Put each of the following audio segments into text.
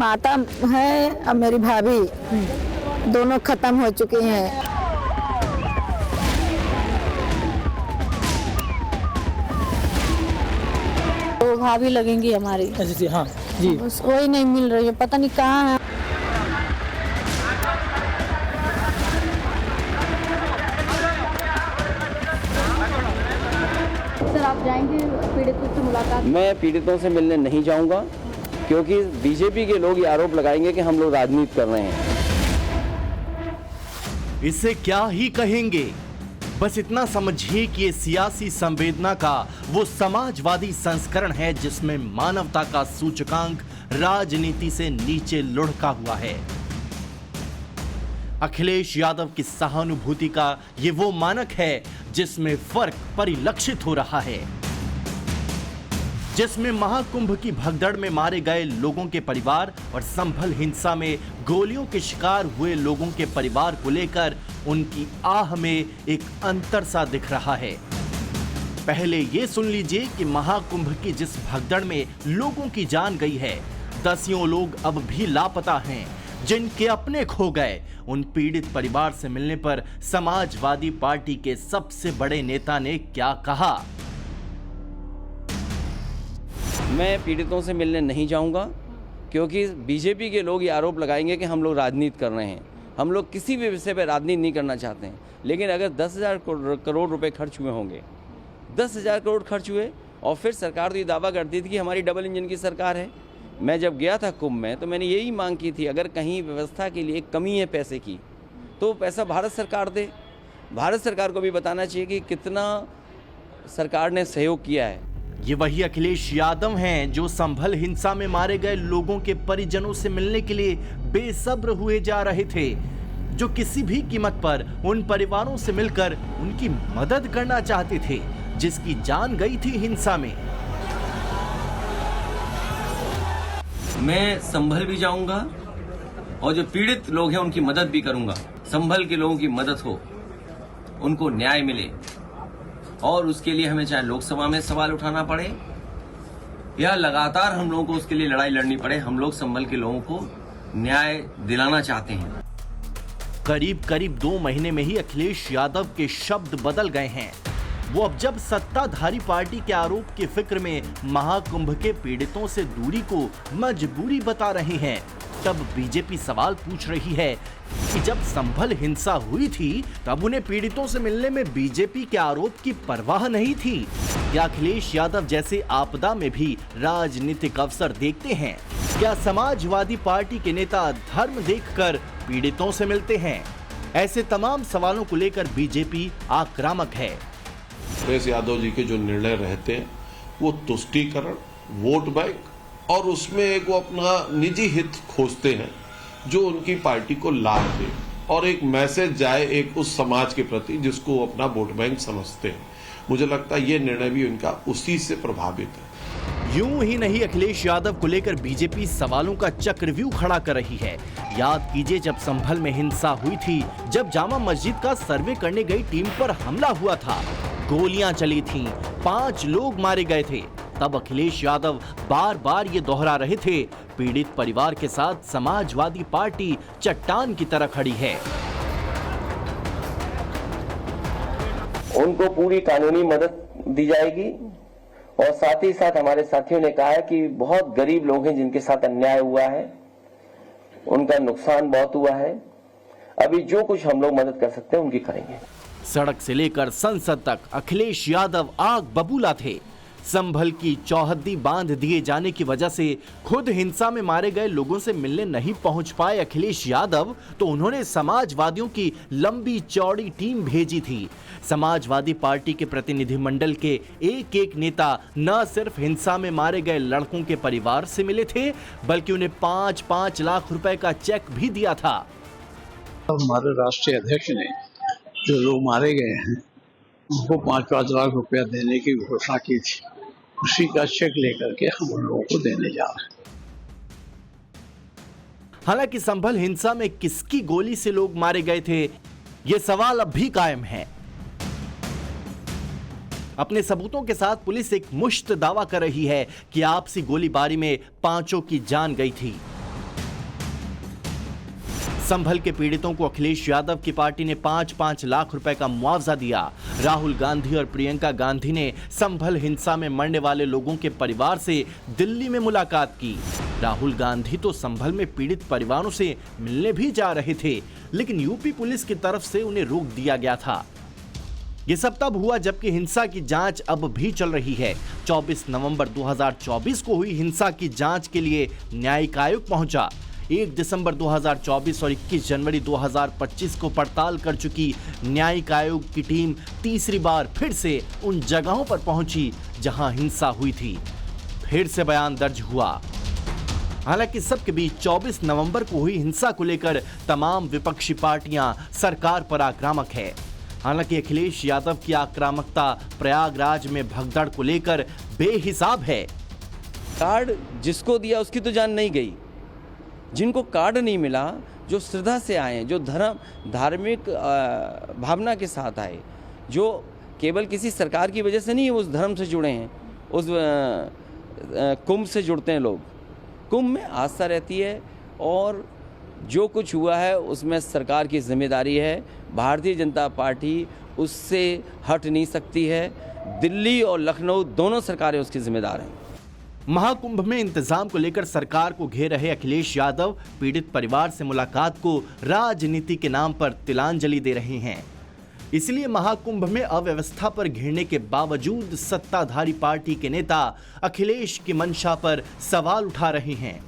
माता है और मेरी भाभी, दोनों खत्म हो चुकी हैं। तो भाभी लगेंगी हमारी। अच्छा जी, हाँ जी। बस वही नहीं मिल रही है, पता नहीं कहाँ है। सर, आप जाएंगे पीड़ितों से मुलाकात? मैं पीड़ितों से मिलने नहीं जाऊंगा, क्योंकि बीजेपी के लोग ये आरोप लगाएंगे कि हम लोग राजनीति कर रहे हैं। इसे क्या ही कहेंगे, बस इतना समझिए कि ये सियासी संवेदना का वो समाजवादी संस्करण है जिसमें मानवता का सूचकांक राजनीति से नीचे लुढ़का हुआ है। अखिलेश यादव की सहानुभूति का ये वो मानक है जिसमें फर्क परिलक्षित हो रहा है, जिसमें महाकुंभ की भगदड़ में मारे गए लोगों के परिवार और संभल हिंसा में गोलियों के शिकार हुए लोगों के परिवार को लेकर उनकी आह में एक अंतर सा दिख रहा है। पहले ये सुन लीजिए कि महाकुंभ की जिस भगदड़ में लोगों की जान गई है, दसियों लोग अब भी लापता हैं, जिनके अपने खो गए, उन पीड़ित परिवार से मिलने पर समाजवादी पार्टी के सबसे बड़े नेता ने क्या कहा। मैं पीड़ितों से मिलने नहीं जाऊंगा, क्योंकि बीजेपी के लोग ये आरोप लगाएंगे कि हम लोग राजनीति कर रहे हैं। हम लोग किसी भी विषय पर राजनीति नहीं करना चाहते हैं, लेकिन अगर 10,000 करोड़ रुपए खर्च हुए होंगे, 10,000 करोड़ खर्च हुए और फिर सरकार तो ये दावा करती थी कि हमारी डबल इंजन की सरकार है। मैं जब गया था कुंभ में तो मैंने यही मांग की थी, अगर कहीं व्यवस्था के लिए कमी है पैसे की तो पैसा भारत सरकार दे। भारत सरकार को भी बताना चाहिए कि कितना सरकार ने सहयोग किया है। ये वही अखिलेश यादव हैं जो संभल हिंसा में मारे गए लोगों के परिजनों से मिलने के लिए बेसब्र हुए जा रहे थे, जो किसी भी कीमत पर उन परिवारों से मिलकर उनकी मदद करना चाहते थे जिसकी जान गई थी हिंसा में। मैं संभल भी जाऊंगा और जो पीड़ित लोग हैं उनकी मदद भी करूंगा। संभल के लोगों की मदद हो, उनको न्याय मिले, और उसके लिए हमें चाहे लोकसभा में सवाल उठाना पड़े या लगातार हम लोगों को उसके लिए लड़ाई लड़नी पड़े, हम लोग संभल के लोगों को न्याय दिलाना चाहते हैं। करीब करीब 2 महीने में ही अखिलेश यादव के शब्द बदल गए हैं। वो अब जब सत्ताधारी पार्टी के आरोप की फिक्र में महाकुंभ के पीड़ितों से दूरी को मजबूरी बता रहे हैं, तब बीजेपी सवाल पूछ रही है कि जब संभल हिंसा हुई थी तब उन्हें पीड़ितों से मिलने में बीजेपी के आरोप की परवाह नहीं थी। क्या अखिलेश यादव जैसे आपदा में भी राजनीतिक अवसर देखते हैं? क्या समाजवादी पार्टी के नेता धर्म देखकर पीड़ितों से मिलते हैं? ऐसे तमाम सवालों को लेकर बीजेपी आक्रामक है। अखिलेश यादव जी के जो निर्णय रहते हैं वो तुष्टीकरण, वोट बैंक और उसमें एक वो अपना निजी हित खोजते हैं जो उनकी पार्टी को लाभ दे और एक मैसेज जाए एक उस समाज के प्रति जिसको वो अपना वोट बैंक समझते हैं। मुझे लगता है ये निर्णय भी उनका उसी से प्रभावित है। यूं ही नहीं, अखिलेश यादव को लेकर बीजेपी सवालों का चक्रव्यूह खड़ा कर रही है। याद कीजिए जब संभल में हिंसा हुई थी, जब जामा मस्जिद का सर्वे करने गई टीम पर हमला हुआ था, गोलियां चली थीं, 5 लोग मारे गए थे, तब अखिलेश यादव बार बार ये दोहरा रहे थे, पीड़ित परिवार के साथ समाजवादी पार्टी चट्टान की तरह खड़ी है। उनको पूरी कानूनी मदद दी जाएगी और साथ ही साथ हमारे साथियों ने कहा है कि बहुत गरीब लोग हैं जिनके साथ अन्याय हुआ है, उनका नुकसान बहुत हुआ है। अभी जो कुछ हम लोग मदद कर सकते हैं उनकी करेंगे। सड़क से लेकर संसद तक अखिलेश यादव आग बबूला थे। संभल की चौहद्दी बांध दिए जाने की वजह से खुद हिंसा में मारे गए लोगों से मिलने नहीं पहुंच पाए अखिलेश यादव, तो उन्होंने समाजवादियों की लंबी चौड़ी टीम भेजी थी। समाजवादी पार्टी के प्रतिनिधिमंडल के एक एक नेता न सिर्फ हिंसा में मारे गए लड़कों के परिवार से मिले थे, बल्कि उन्हें 5-5 लाख रुपए का चेक भी दिया था। हमारे राष्ट्रीय अध्यक्ष ने जो लोग मारे गए हैं उनको 5-5 लाख रुपया देने की घोषणा की थी, उसी का चेक लेकर के हम उन लोगों को देने जा रहे हैं। हालांकि संभल हिंसा में किसकी गोली से लोग मारे गए थे, ये सवाल अब भी कायम है। अपने सबूतों के साथ पुलिस एक मुश्त दावा कर रही है कि आपसी गोलीबारी में 5 की जान गई थी। संभल के पीड़ितों को अखिलेश यादव की पार्टी ने 5-5 लाख रुपए का मुआवजा दिया। राहुल गांधी और प्रियंका गांधी ने संभल हिंसा में मरने वाले लोगों के परिवार से दिल्ली में मुलाकात की। राहुल गांधी तो संभल में पीड़ित परिवारों से मिलने भी जा रहे थे, लेकिन यूपी पुलिस की तरफ से उन्हें रोक दिया गया था। ये सब तब हुआ जबकि हिंसा की जांच अब भी चल रही है। 24 नवंबर 2024 को हुई हिंसा की जांच के लिए न्यायिक आयोग पहुंचा। 1 दिसंबर 2024 और 21 जनवरी 2025 को पड़ताल कर चुकी न्यायिक आयोग की टीम तीसरी बार फिर से उन जगहों पर पहुंची जहां हिंसा हुई थी। फिर से बयान दर्ज हुआ। हालांकि सबके बीच 24 नवंबर को हुई हिंसा को लेकर तमाम विपक्षी पार्टियां सरकार पर आक्रामक है। हालांकि अखिलेश यादव की आक्रामकता प्रयागराज में भगदड़ को लेकर बेहिसाब है। कार्ड जिसको दिया उसकी तो जान नहीं गई। जिनको कार्ड नहीं मिला, जो श्रद्धा से आए, जो धार्मिक भावना के साथ आए, जो केवल किसी सरकार की वजह से नहीं उस धर्म से जुड़े हैं, उस कुंभ से जुड़ते हैं लोग। कुंभ में आस्था रहती है और जो कुछ हुआ है उसमें सरकार की जिम्मेदारी है। भारतीय जनता पार्टी उससे हट नहीं सकती है। दिल्ली और लखनऊ दोनों सरकारें उसकी जिम्मेदार हैं। महाकुंभ में इंतजाम को लेकर सरकार को घेर रहे अखिलेश यादव पीड़ित परिवार से मुलाकात को राजनीति के नाम पर तिलांजलि दे रहे हैं। इसलिए महाकुंभ में अव्यवस्था पर घिरने के बावजूद सत्ताधारी पार्टी के नेता अखिलेश की मंशा पर सवाल उठा रहे हैं।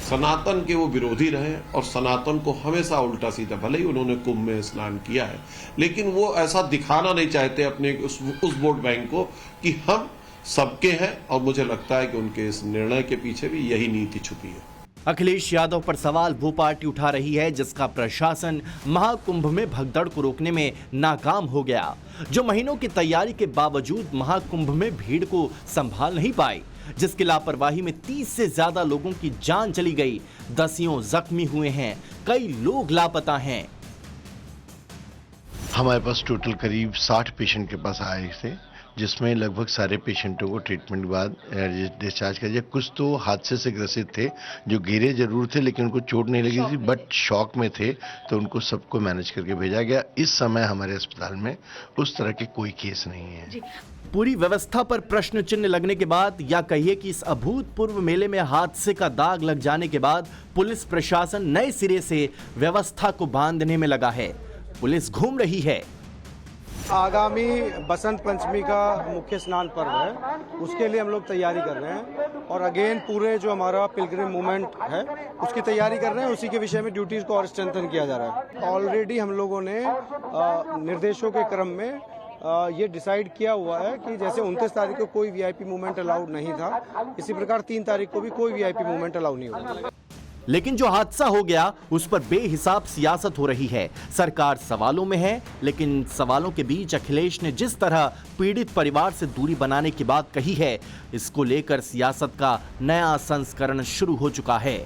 सनातन के वो विरोधी रहे और सनातन को हमेशा उल्टा सीधा, भले ही उन्होंने कुंभ में स्नान किया है, लेकिन वो ऐसा दिखाना नहीं चाहते अपने उस वोट बैंक को कि हम सबके हैं। और मुझे लगता है कि उनके इस निर्णय के पीछे भी यही नीति छुपी है। अखिलेश यादव पर सवाल वो पार्टी उठा रही है जिसका प्रशासन महाकुंभ में भगदड़ को रोकने में नाकाम हो गया, जो महीनों की तैयारी के बावजूद महाकुंभ में भीड़ को संभाल नहीं पाई, जिसकी लापरवाही में 30 से ज्यादा लोगों की जान चली गई, दसियों जख्मी हुए हैं, कई लोग लापता हैं। हमारे पास टोटल करीब 60 पेशेंट के पास आए थे, जिसमें लगभग सारे पेशेंटों को ट्रीटमेंट के बाद डिस्चार्ज कर दिया। कुछ तो हादसे से ग्रसित थे, जो गिरे जरूर थे लेकिन उनको चोट नहीं लगी थी, बट शॉक में थे, तो उनको सबको मैनेज करके भेजा गया। इस समय हमारे अस्पताल में उस तरह के कोई केस नहीं है। पूरी व्यवस्था पर प्रश्न चिन्ह लगने के बाद, या कहिए कि इस अभूतपूर्व मेले में हादसे का दाग लग जाने के बाद, पुलिस प्रशासन नए सिरे से व्यवस्था को बांधने में लगा है। पुलिस घूम रही है। आगामी बसंत पंचमी का मुख्य स्नान पर्व है, उसके लिए हम लोग तैयारी कर रहे हैं और अगेन पूरे जो हमारा पिलग्रिम मूवमेंट है उसकी तैयारी कर रहे हैं। उसी के विषय में ड्यूटीज को और स्ट्रेंथन किया जा रहा है। ऑलरेडी हम लोगों ने निर्देशों के क्रम में ये डिसाइड किया हुआ है कि जैसे 29 तारीख को कोई वीआईपी मूवमेंट अलाउड नहीं था, इसी प्रकार 3 तारीख को भी कोई वीआईपी मूवमेंट अलाउ नहीं होगा। लेकिन जो हादसा हो गया उस पर बेहिसाब सियासत हो रही है। सरकार सवालों में है, लेकिन सवालों के बीच अखिलेश ने जिस तरह पीड़ित परिवार से दूरी बनाने की बात कही है, इसको लेकर सियासत का नया संस्करण शुरू हो चुका है।